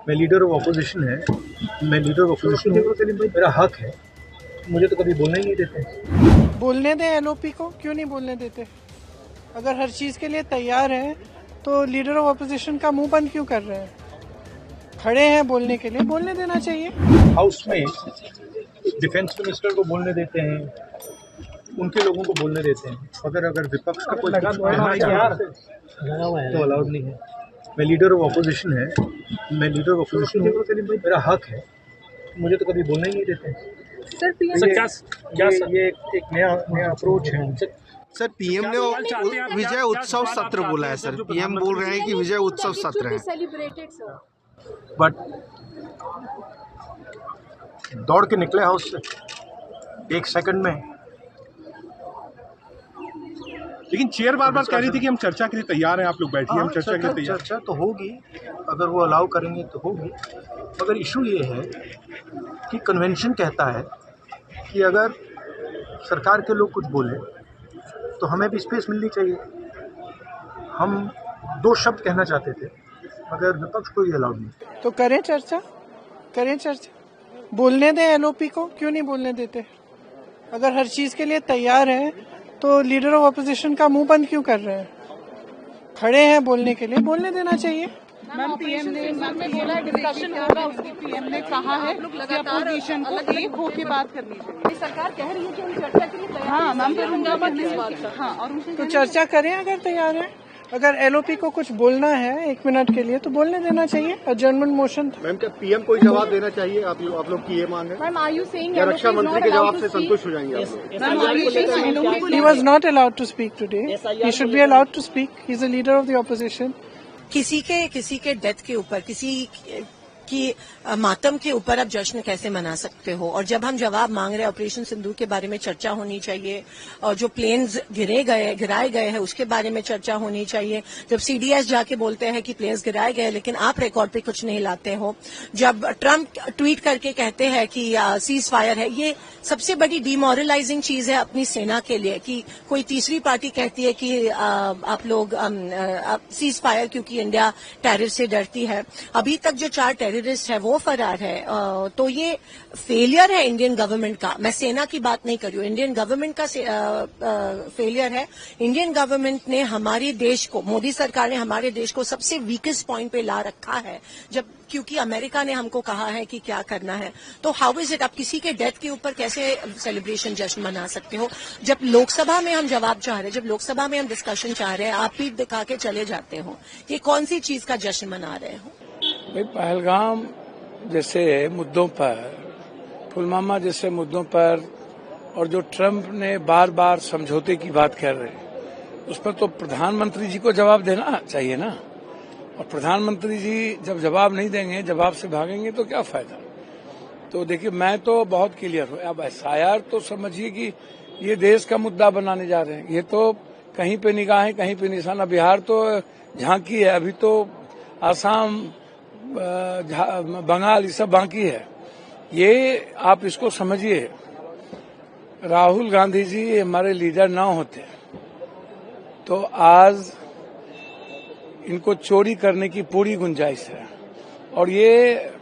मैं leader of opposition है, मैं लीडर ऑफ ऑपोजिशन हूँ, मेरा हक है, मुझे तो कभी बोलना ही नहीं देते। बोलने दें एलओपी को, क्यों नहीं बोलने देते? अगर हर चीज के लिए तैयार हैं तो लीडर ऑफ ऑपोजिशन का मुंह बंद क्यों कर रहे हैं? खड़े हैं बोलने के लिए, बोलने देना चाहिए। हाउस में डिफेंस मिनिस्टर को बोलने देते हैं, उनके लोगों को बोलने देते हैं, अगर विपक्ष का कोई कुछ कहना चाहता है तो अलाउड नहीं है। मैं लीडर ऑफ ऑपोजिशन है, मैं लीडर ऑफ ऑपोजिशन हूँ, मेरा हक है, मुझे तो कभी बोलना ही नहीं देते। सर ये एक नया अप्रोच है। सर पीएम ने विजय उत्सव सत्र बोला है। सर पीएम बोल रहे हैं कि विजय उत्सव सत्र है, बट दौड़ के निकले हाउस से 1 सेकंड में। लेकिन चेयर बार बार कह रही थी कि हम चर्चा के लिए तैयार हैं, आप लोग बैठिए, हम चर्चा के लिए तैयार। चर्चा तो होगी, अगर वो अलाउ करेंगे तो होगी, मगर इशू ये है कि कन्वेंशन कहता है कि अगर सरकार के लोग कुछ बोले तो हमें भी स्पेस मिलनी चाहिए। हम 2 शब्द कहना चाहते थे, मगर विपक्ष को ये अलाउड नहीं। तो करें चर्चा, बोलने दें एलओपी को, क्यों नहीं बोलने देते? अगर हर चीज के लिए तैयार हैं तो लीडर ऑफ ऑपोजिशन का मुंह बंद क्यों कर रहे हैं? खड़े हैं बोलने के लिए, बोलने देना चाहिए। मैम पीएम ने बोला डिस्कशन होगा, उसकी पीएम ने कहा है कि अपोजिशन को एक होकर बात करनी चाहिए। सरकार कह रही है कि हम चर्चा के लिए तैयार। हाँ मैम, फिर किस बात का? हाँ, और तो चर्चा करें अगर तैयार है। अगर एलओपी को कुछ बोलना है 1 मिनट के लिए तो बोलने देना चाहिए। अजर्नमेंट मोशन था। मैम क्या पीएम को जवाब देना चाहिए? आप लोग की ये मांग है? मैम आर यू सेइंग रक्षा मंत्री के जवाब से संतुष्ट हो जाएंगे आप? He was not allowed to speak today. He should be allowed to speak. He's a leader of the opposition. किसी के डेथ के ऊपर, किसी की मातम के ऊपर आप जश्न कैसे मना सकते हो? और जब हम जवाब मांग रहे हैं ऑपरेशन सिंदूर के बारे में चर्चा होनी चाहिए, और जो प्लेन्स गिराए गए हैं उसके बारे में चर्चा होनी चाहिए। जब सीडीएस जाके बोलते हैं कि प्लेन्स गिराए गए लेकिन आप रिकॉर्ड पे कुछ नहीं लाते हो, जब ट्रंप ट्वीट करके कहते हैं कि सीज फायर है, ये सबसे बड़ी डिमोरलाइजिंग चीज है अपनी सेना के लिए कि कोई तीसरी पार्टी कहती है कि आप लोग सीज फायर, क्योंकि इंडिया टेररिस्ट से डरती है। अभी तक जो 4 टेररिस्ट है वो फरार है। तो ये फेलियर है इंडियन गवर्नमेंट का। मैं सेना की बात नहीं कर रही हूँ, इंडियन गवर्नमेंट का फेलियर है। इंडियन गवर्नमेंट ने हमारे देश को, मोदी सरकार ने हमारे देश को सबसे वीकेस्ट पॉइंट पे ला रखा है, जब क्योंकि अमेरिका ने हमको कहा है कि क्या करना है। तो हाउ इज इट, आप किसी के डेथ के ऊपर कैसे सेलिब्रेशन जश्न मना सकते हो? जब लोकसभा में हम जवाब चाह रहे हैं, जब लोकसभा में हम डिस्कशन चाह रहे हैं, आप पीठ दिखा के चले जाते हो। ये कौन सी चीज का जश्न मना रहे हो? भाई पहलगाम जैसे मुद्दों पर, पुलवामा जैसे मुद्दों पर, और जो ट्रंप ने बार बार समझौते की बात कर रहे हैं, उस पर तो प्रधानमंत्री जी को जवाब देना चाहिए ना। और प्रधानमंत्री जी जब जवाब नहीं देंगे, जवाब से भागेंगे तो क्या फायदा? तो देखिए, मैं तो बहुत क्लियर हूँ। अब एसआईआर तो समझिए कि ये देश का मुद्दा बनाने जा रहे हैं। ये तो कहीं पे निगाहें कहीं पे निशाना। बिहार तो झांकी है, अभी तो आसाम, बंगाल, ये सब बाकी है। ये आप इसको समझिए, राहुल गांधी जी हमारे लीडर ना होते तो आज इनको चोरी करने की पूरी गुंजाइश है। और ये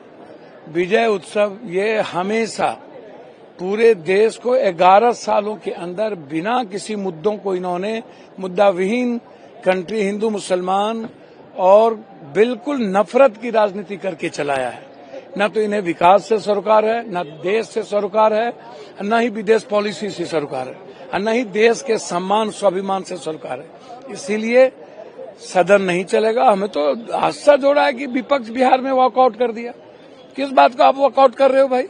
विजय उत्सव, ये हमेशा पूरे देश को 11 सालों के अंदर बिना किसी मुद्दों को इन्होंने मुद्दा विहीन कंट्री, हिंदू मुसलमान और बिल्कुल नफरत की राजनीति करके चलाया है। न तो इन्हें विकास से सरोकार है, न देश से सरोकार है, न ही विदेश पॉलिसी से सरोकार है, और न ही देश के सम्मान स्वाभिमान से सरोकार है। इसीलिए सदन नहीं चलेगा। हमें तो हादसा जोड़ा है कि विपक्ष बिहार में वॉकआउट कर दिया। किस बात का आप वॉकआउट कर रहे हो भाई?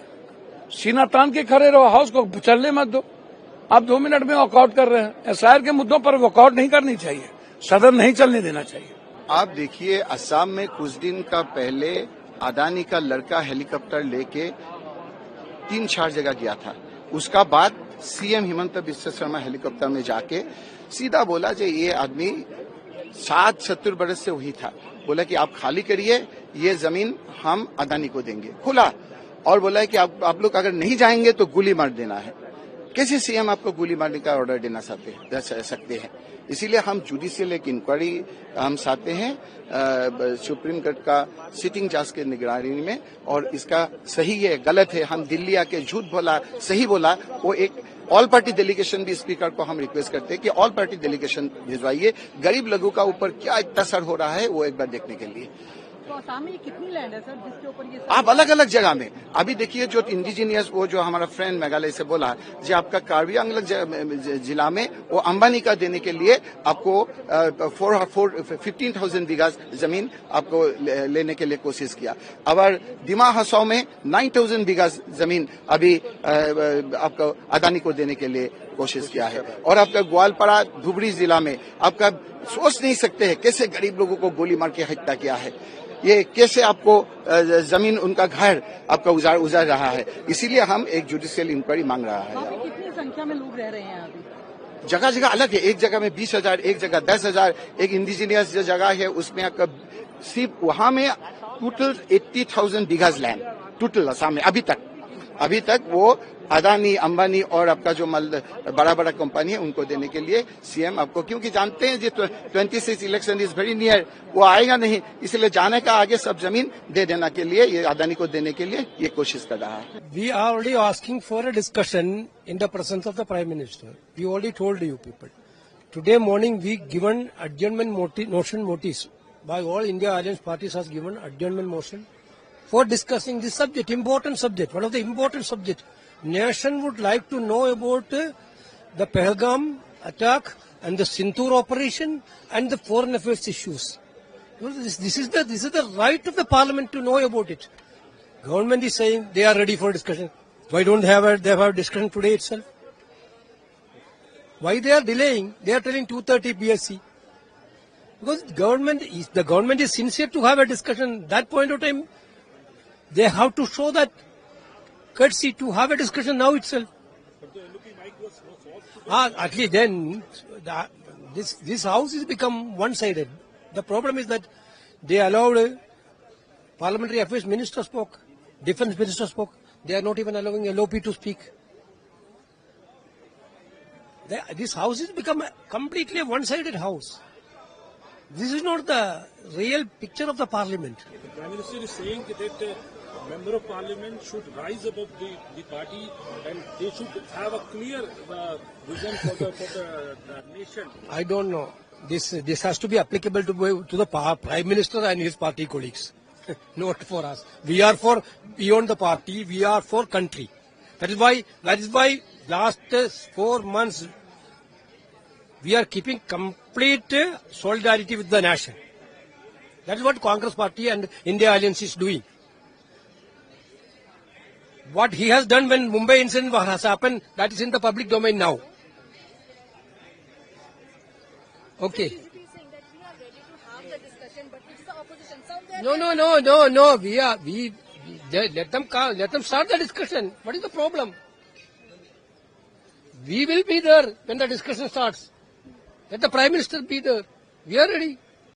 सीना तान के खड़े रहो, हाउस को चलने मत दो। आप 2 मिनट में वॉकआउट कर रहे हैं। एसआईआर के मुद्दों पर वॉकआउट नहीं करनी चाहिए, सदन नहीं चलने देना चाहिए। आप देखिए, असम में कुछ दिन का पहले अदानी का लड़का हेलीकॉप्टर लेके 3-4 जगह गया था। उसका बाद सीएम हिमंत बिस्वा शर्मा हेलीकॉप्टर में जाके सीधा बोला कि ये आदमी 60-70 बरस से वही था। बोला कि आप खाली करिए, ये जमीन हम अदानी को देंगे, खुला। और बोला है कि आप लोग अगर नहीं जाएंगे तो गोली मार देना है। कैसे सीएम आपको गोली मारने का ऑर्डर देना सकते हैं? इसीलिए हम जुडिशियल एक इंक्वायरी हम चाहते हैं सुप्रीम कोर्ट का सिटिंग जज के निगरानी में, और इसका सही है गलत है, हम दिल्ली आके झूठ बोला सही बोला, वो एक ऑल पार्टी डेलीगेशन भी स्पीकर को हम रिक्वेस्ट करते हैं कि ऑल पार्टी डेलीगेशन भिजवाइए, गरीब लोगों का ऊपर क्या अत्याचार हो रहा है वो एक बार देखने के लिए। तो आसाम में कितनी लैंड है सर जिसके ऊपर ये आप अलग अलग जगह में अभी देखिए, जो इंडिजीनियस वो जो हमारा फ्रेंड मेघालय से बोला, जो आपका कार्बी आंगलंग जिला में वो अंबानी का देने के लिए आपको 15,000 बीघा जमीन आपको लेने के लिए कोशिश किया। अब दिमा हसाओ में 9,000 बीघा जमीन अभी आपको अदानी को देने के लिए कोशिश किया है। और आपका ग्वालपाड़ा धुबरी जिला में आपका सोच नहीं सकते हैं कैसे गरीब लोगों को गोली मार के हत्या किया है, ये कैसे आपको जमीन उनका घर आपका उजाड़ रहा है। इसीलिए हम एक जुडिशियल इंक्वायरी मांग रहा है। कितनी संख्या में लोग रह रहे हैं अभी? जगह जगह अलग है, एक जगह में 20,000, एक जगह 10,000, एक इंडिजीनियस जो जगह है उसमें आपका सिर्फ वहां में टोटल 80,000 बीघा लैंड टोटल असम में अभी तक वो अदानी अंबानी और आपका जो बड़ा बड़ा कंपनी है उनको देने के लिए सीएम आपको, क्योंकि जानते हैं जी 26 इलेक्शन इज वेरी नियर, वो आएगा नहीं, इसलिए जाने का आगे सब जमीन दे देना के लिए, ये अदानी को देने के लिए ये कोशिश कर रहा है। We are already asking for a discussion in the presence of the Prime Minister. We already told you people. Today morning we given adjournment motion notice by all India Alliance parties has given adjournment motion for discussing this subject, important subject, one of the important subject. Nation would like to know about the Pahalgam attack and the Sintur operation and the foreign affairs issues. This is the right of the parliament to know about it. Government is saying they are ready for discussion. Why don't they have a discussion today itself? Why they are delaying? They are telling 2:30 BSc. Because the government is sincere to have a discussion. That point of time, they have to show that courtesy to have a discussion now itself. At least then, this house has become one-sided. The problem is that they allowed parliamentary affairs minister spoke, defense minister spoke. They are not even allowing LOP to speak. This house has become a completely one-sided house. This is not the real picture of the parliament. The Prime Minister is saying that member of parliament should rise above the party and they should have a clear vision for the nation. I don't know. This has to be applicable to the Prime Minister and his party colleagues, not for us. We are for beyond the party. We are for country. That is why last 4 months we are keeping complete solidarity with the nation. That is what Congress Party and India Alliance is doing. What he has done when Mumbai incident has happened, that is in the public domain now. Okay. No. We let them start the discussion. What is the problem? We will be there when the discussion starts. Let the Prime Minister be there. We are ready.